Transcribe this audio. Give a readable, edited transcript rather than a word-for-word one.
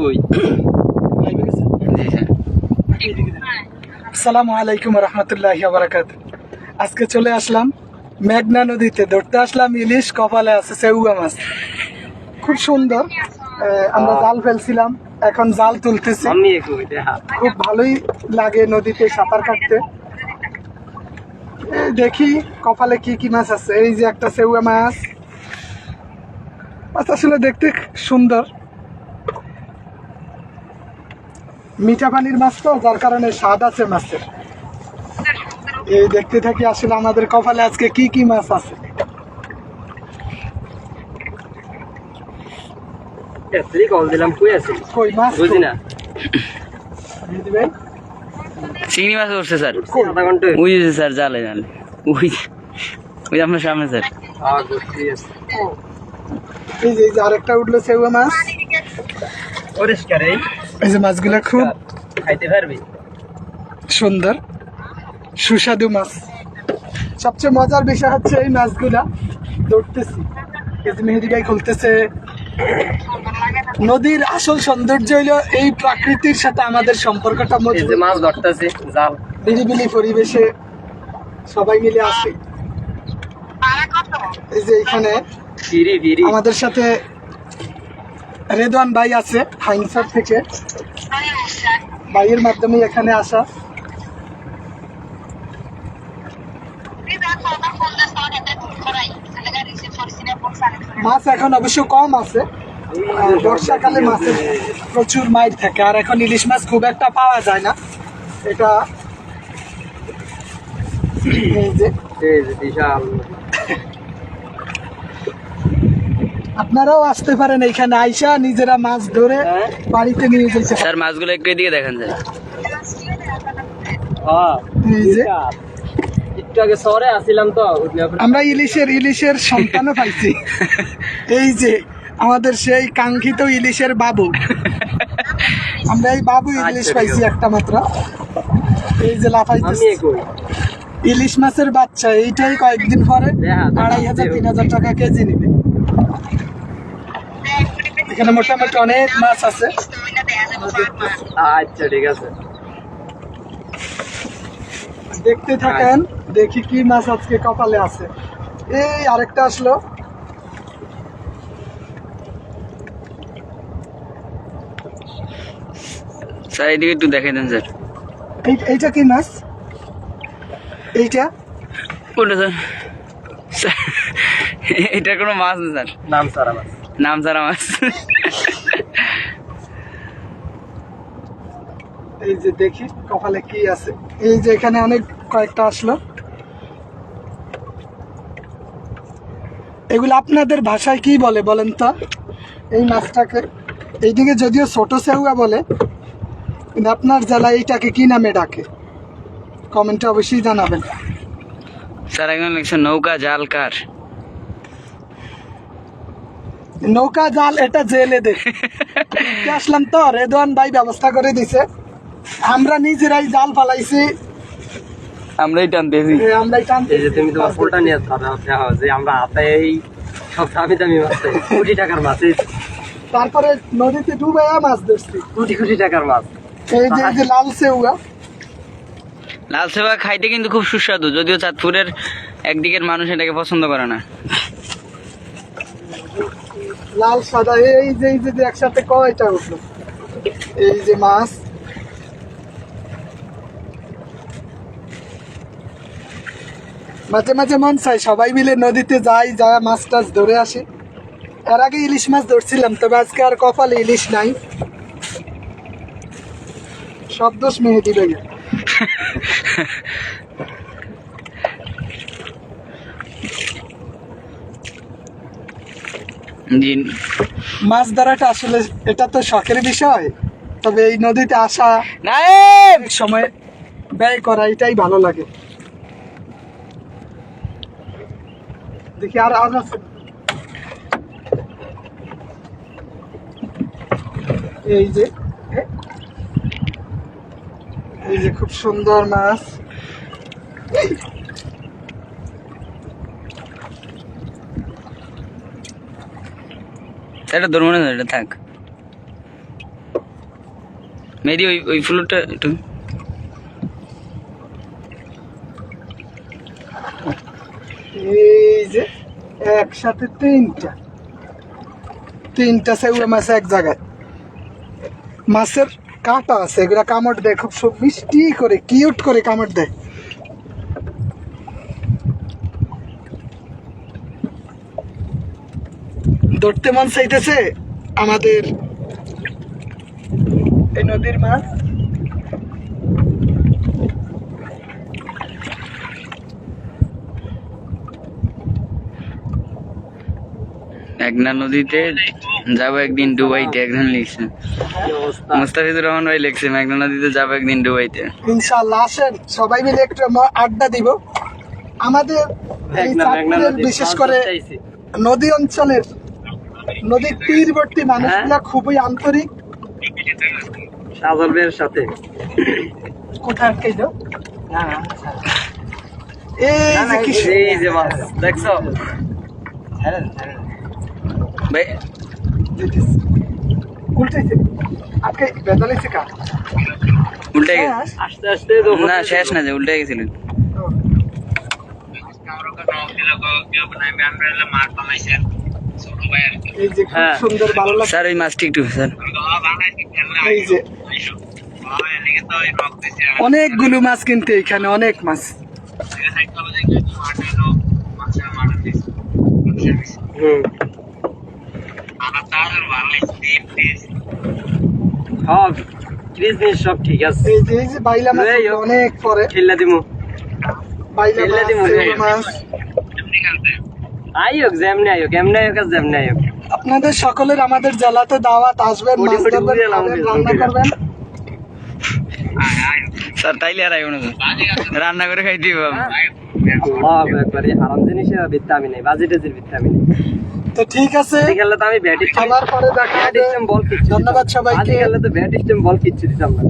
কই আসসালামু আলাইকুম রহমতুল্লাহি ওয়া বারাকাতুহু। আজকে চলে আসলাম মেঘনা নদীতে, ধরতে আসলাম ইলিশ, কপালে আছে সেউয়া মাছ, খুব সুন্দর। আমরা জাল ফেলছিলাম, এখন জাল তুলতেছি। খুব ভালোই লাগে নদীতে সাঁতার কাটতে। দেখি কপালে কি কি মাছ আছে। এই যে একটা সেউয়া মাছ, মাছ আসলে দেখতে সুন্দর, মিঠা পানির মাছ তো, যার কারণে স্বাদ আছে মাছের। এই দেখতে থাকি আসলে আমাদের কপালে আজকে কি কি মাছ আছে। কই মাছ বুঝি না। ভাই, চিংড়ি মাছ উঠছে স্যার, ওই যে স্যার জালে জালে ওই ওই আপনার সামনে স্যার। এই যে আরেকটা উঠলো সেউয়া মাছ। এই যে মাছগুলা খুব খাইতে পারবি। সুন্দর সুস্বাদু মাছ। সবচেয়ে মজার বিষয় হচ্ছে এই মাছগুলা ধরতেছি। এই যে মেহেদি ভাই খুলতেছে। নদীর আসল সৌন্দর্য হইলো এই প্রকৃতির সাথে আমাদের সম্পর্কটা মজবুত। মাছ ধরতেছে জাল, নিরিবিলি পরিবেশে সবাই মিলে আসে। এই যে এখানে আমাদের সাথে রেদওয়ান ভাই আছে হাইনসার থেকে, ভাইয়ের মাধ্যমে এখানে আসা। মাছ এখন অবশ্য কম আছে, বর্ষাকালে মাছের প্রচুর মাইর থাকে, আর এখন ইলিশ মাছ খুব একটা পাওয়া যায় না। এটা এই যে বিশাল। আপনারাও আসতে পারেন এইখানে, আইসা নিজেরা মাছ ধরে বাড়িতে নিয়ে যেতে পারেন। স্যার মাছগুলো একটু এদিকে দেখেন স্যার। এই যে একটু আগে শহরে আসছিলাম তো, আমরা ইলিশের সন্তানও পাইছি। এই যে আমাদের সেই কাঙ্ক্ষিত ইলিশের বাবু, আমরা এই বাবু ইলিশ পাইছি একটা মাত্র। এই যে লাফাইতেছে ইলিশ মাছের বাচ্চা, এইটাই কয়েকদিন পরে 2500-3000 টাকা কেজি নিবে। এখানে মোটামুটি অনেক মাছ আছে। আচ্ছা ঠিক আছে, দেখতে থাকেন, দেখি কি মাছ আজকে কপালে আছে। এই আরেকটা আসলো। স্যার এদিকে একটু দেখে দেন স্যার। এইটা কি মাছ? এইটা কোনটা স্যার? স্যার এটা কোনো মাছ না স্যার, নাম সারা মাছ। নাম ছাড়া মাছ। এই যে দেখি কপালে কি আছে। এই যে এখানে অনেক কয়েকটা আসলো। এগুলো আপনাদের ভাষায় কি বলে বলেন তো এই মাছটাকে? এইদিকে যদিও ছোট সেউয়া বলে, কিন্তু আপনার জেলায় এইটাকে কি নামে ডাকে? কমেন্টে অবশ্যই জানাবেন। স্যার এখন লিখছে নৌকা জাল কার। নৌকা জাল এটা জেলে দেখে আসলাম তো, রেদওয়ান ভাই ব্যবস্থা করে দিছে। আমরা নিজেরাই জাল ফালাইছি, আমরাই টানতেছি। আমরাই টানতে। এই যে তুমি তোমার ফুলটা নিয়ে দেখো যে আমরা হাতে এই সব দামি দামি মাছ, কোটি টাকার মাছ, তারপরে নদীতে ডুবে মাছ ধরছি, কোটি কোটি টাকার মাছ। এই যে লাল সেউয়া। লাল সেবা খাইতে কিন্তু খুব সুস্বাদু, যদিও চাঁদপুরের একদিকের মানুষ এটাকে পছন্দ করে না। লাল সাদা এই যে একসাথে কয়টা উঠলো। এই যে মাছ, মাঝে মাঝে মন চাই সবাই মিলে নদীতে যাই, যা মাছ টাছ ধরে আসি। এর আগে ইলিশ মাছ ধরছিলাম, তবে আজকে আর কপালে ইলিশ নাই। সব দোষ মেহেদি ভাইয়ের। জি, মাছ ধরাটা আসলে এটা তো শখের বিষয়, তবে এই নদীতে আসা অনেক সময় ব্যয় করা, এটাই ভালো লাগে। দেখি আর আছে। এই যে খুব সুন্দর মাছ। এটা ধরবো না, এটা থাক। মেহেদি ওই ফ্লোরটা একটু এই যে একসাথে তিনটা সেউয়া মাছ এক জায়গায়। মাছের কাঁটা আছে, এগুলা কামড় দেয় খুব মিষ্টি করে, কিউট করে কামড় দেয়। ধরতে মন চাইতেছে আমাদের এই নদীর মাছ। মেঘনা নদীতে যাবো একদিন ডুবাইতে, একদিন লিখছে কি অবস্থা। মুস্তাফিজুর রহমান ভাই লিখছে মেঘনা নদীতে যাবো একদিন ডুবাইতে। ইনশাআল্লাহ আসেন, সবাই মিলে একটু আড্ডা দিব। আমাদের এই চাঁদপুরের বিশেষ করে চাইছি। নদী অঞ্চলের নদীর তীরবর্তী মানুষগুলা খুবই আন্তরিক। সাজল ভাইয়ের সাথে কোথায় আটকে যাও? এই যে কি এই যে মাছ দেখছো, ভাই উল্টাইছে, আটকে বেদালাইছে কা উল্টে গেছে। হ্যাঁ, আস্তে আস্তে তো না শেষ না যে উল্টে গেছিল। এই যে খুব হ্যাঁ। সুন্দর, ভালো লাগছে। স্যার ওই মাছটি একটু স্যার এই যে অনেকগুলো মাছ, কিন্তু এখানে অনেক মাছ। হুম। সব বিজনেস সব ঠিক আছে। এই যে বাইলা মাছ এই হোক। অনেক পরে, খেললা দিমু বাইলা খেললা মাছ, দিমু শৈল মাছ। আইয়োক যেমনি আইয়োক, এমনি আইয়োক আর যেমনি আইয়োক। আপনাদের সকলের আমাদের জেলাতে দাওয়াত, আসবেন, মাছ কোটি ধরবেন, উড়িয়ে খাবেন, লাগাবো। রান্না করবেন। স্যার তাইলে আর আইব না স্যার, রান্না করে খাই দিব। আল্লাহু আকবার, এই হারাম জিনিসের ভিত্তি আমি নেই, বাজেটের ভিত্তি আমি নেই। তো ঠিক আছে, আজকে খেললে তো আমি ব্যাট আবার পরে দেখা হবে। সিস্টেম বল কিচ্ছু ধন্যবাদ সবাইকে। আজকে খেললে তো ব্যাট সিস্টেম বল কিচ্ছু দিতাম না।